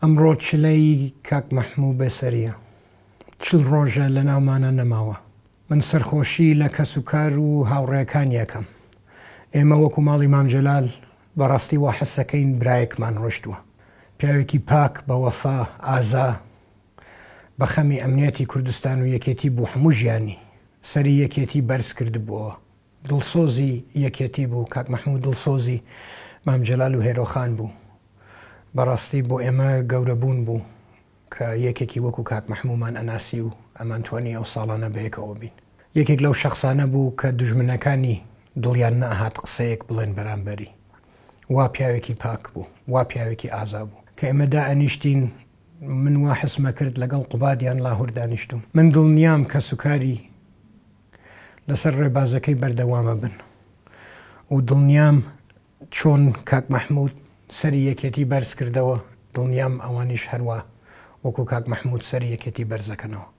ئەمڕۆ چلەی کاک مەحموود بێسەریە. 40 ڕۆژە لە ناومانە نەماوە. من سەرخۆشی لە کەس و کار و هاوڕێکان یەکەم. ئێمە وەکو ماڵی مام جەلال بەڕاستی وا حەسەکەین برایەکمان ڕۆشتووە. پیاوێکی پاک بە وەفا ئازا بە خەمی ئەمنیەتی کوردستان و یەکێتی بوو هەموو ژیانی سەری یەکێتی بەرز کردبووە. دڵسۆزی یەکێتی بوو. کاک مەحموود دڵسۆزی مام جەلال و هێرۆخان بوو. بەڕاستی بۆ ئێمە گەورەبوون بوو کە یەکێکی وەکو کاک مەحموودمان ئەناسی و ئەمان توانی ئەو ساڵانە بەیەکەوە بین. یەکێک لەو شەخصانە بوو کە دوژمنەکانی دڵیان نەهات قسەیەک بڵێن بەرامبەری. وا پیاوێکی پاک بوو، وا پیاوێکی ئازا بوو کە ئێمە دائەنیشتین. من وا حسمە کرد لەگەڵ قوبادیان لاهور دانیشتوم. من دڵنیام کە سوکاری لەسەر ڕێبازەکەی بەردەوامە بن و دڵنیام چۆن کاک مەحموود سەری یەکێتی بەرز کردەوە، دڵنیام ئەوانیش هەروە وەکو کاک مەحموود سەری یەکێتی بەرزەکەنەوە.